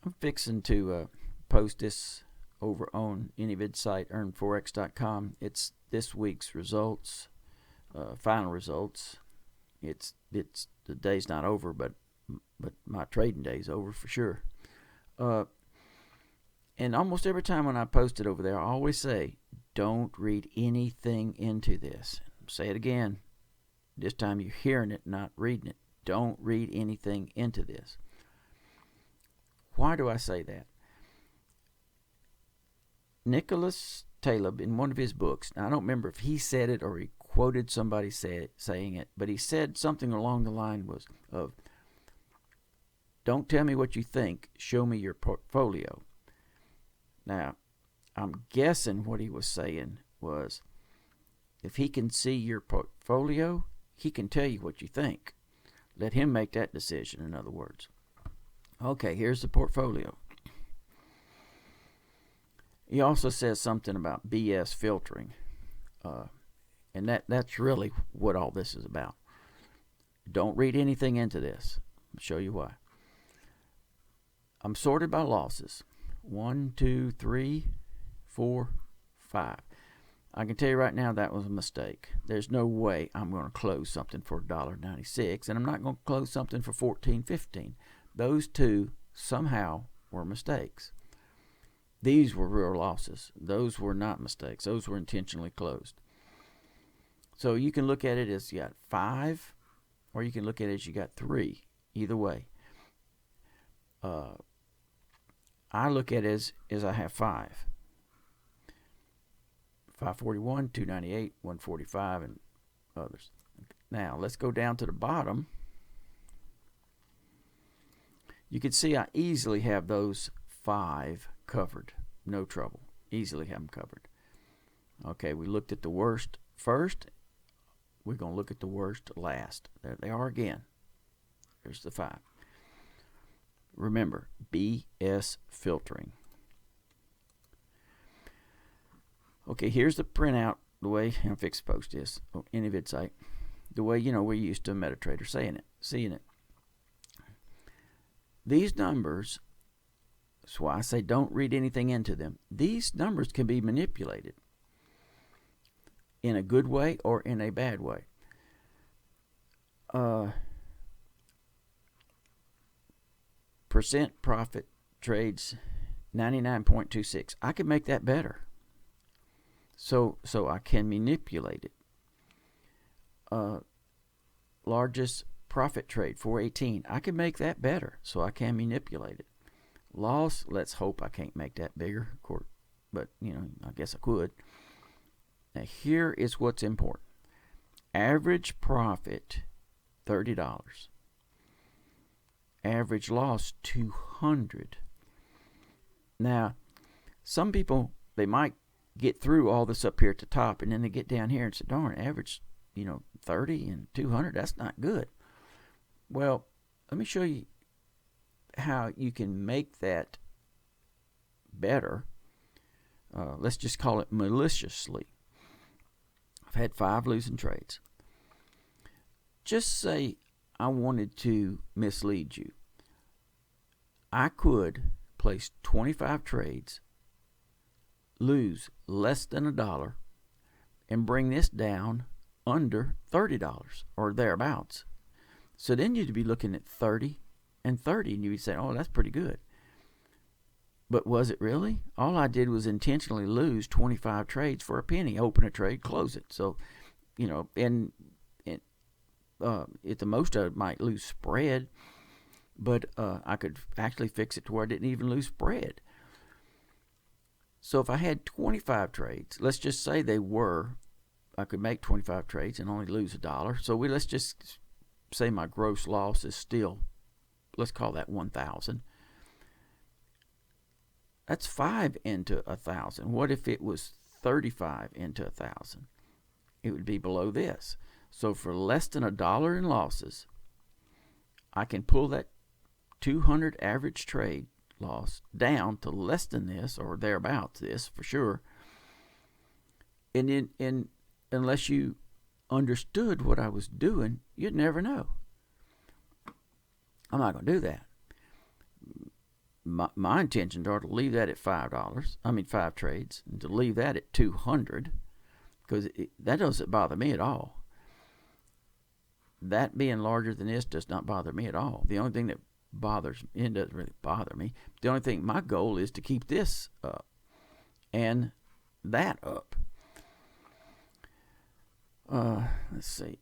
I'm fixing to post this over on enivids site, earnforex.com. It's this week's results, final results. It's the day's not over, but my trading day's over for sure. And almost every time when I post it over there, I always say, don't read anything into this. Say it again. This time you're hearing it, not reading it. Don't read anything into this. Why do I say that? Nicholas Taleb, in one of his books, now I don't remember if he said it or he quoted somebody saying it, but he said something along the line of, don't tell me what you think, show me your portfolio. Now, I'm guessing what he was saying was, if he can see your portfolio, he can tell you what you think. Let him make that decision, in other words. Okay, here's the portfolio. He also says something about BS filtering. And that's really what all this is about. Don't read anything into this. I'll show you why. I'm sorted by losses. 1, 2, 3, 4, 5. I can tell you right now that was a mistake. There's no way I'm going to close something for $1.96, and I'm not going to close something for $14.15. Those two somehow were mistakes. These were real losses. Those were not mistakes. Those were intentionally closed. So you can look at it as you got 5, or you can look at it as you got 3. Either way. I look at it as I have 5. 541, 298, 145, and others. Now, let's go down to the bottom. You can see I easily have those 5 covered. No trouble. Easily have them covered. Okay, we looked at the worst first. We're going to look at the worst last. There they are again. There's the 5. Remember, BS filtering. Okay, here's the printout, the way I'm fixed to post this on enivids site. The way, we're used to a MetaTrader seeing it. These numbers, that's why I say don't read anything into them. These numbers can be manipulated in a good way or in a bad way. Percent profit trades 99.26. I could make that better. So I can manipulate it. Largest profit trade 418. I can make that better, so I can manipulate it. Loss, let's hope I can't make that bigger, of course, but I guess I could. Now here is what's important. Average profit $30. Average loss $200. Now, some people, they might get through all this up here at the top, and then they get down here and say, darn, average 30 and 200, that's not good. Well, let me show you how you can make that better. Let's just call it maliciously. I've had 5 losing trades. Just say I wanted to mislead you. I could place 25 trades, lose less than $1, and bring this down under $30 or thereabouts. So then you'd be looking at 30 and 30, and you'd be saying, oh, that's pretty good. But was it really? All I did was intentionally lose 25 trades for a penny. Open a trade, close it. So, and at the most I might lose spread, but I could actually fix it to where I didn't even lose spread. So if I had 25 trades, let's just say I could make 25 trades and only lose $1. So let's just say my gross loss is still, let's call that 1,000. That's 5 into 1,000. What if it was 35 into 1,000? It would be below this. So for less than $1 in losses, I can pull that 200 average trade loss down to less than this or thereabouts this for sure. And unless you understood what I was doing, you'd never know. I'm not going to do that. my intentions are to leave that at $5. I mean 5 trades, and to leave that at 200, because that doesn't bother me at all. That being larger than this does not bother me at all. The only thing that bothers me, it doesn't really bother me. The only thing, my goal is to keep this up and that up. Let's see.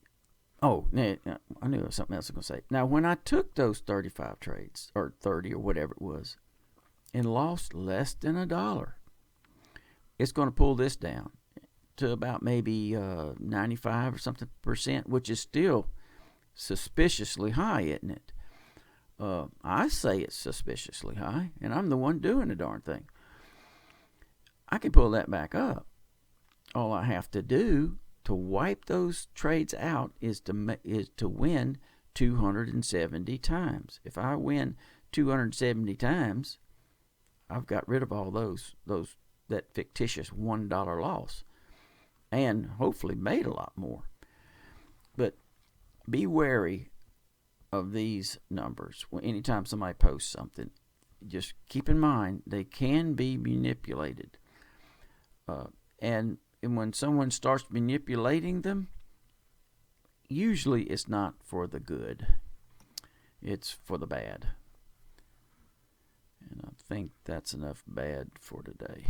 Oh, I knew there was something else I was going to say. Now, when I took those 35 trades, or 30 or whatever it was, and lost less than $1, it's going to pull this down to about maybe 95 or something %, which is still suspiciously high, isn't it? I say it's suspiciously high, and I'm the one doing the darn thing. I can pull that back up. All I have to do to wipe those trades out is to win 270 times. If I win 270 times, I've got rid of all that fictitious $1 loss, and hopefully made a lot more. But be wary of these numbers. Anytime somebody posts something, just keep in mind they can be manipulated. And when someone starts manipulating them, usually it's not for the good. It's for the bad. And I think that's enough bad for today.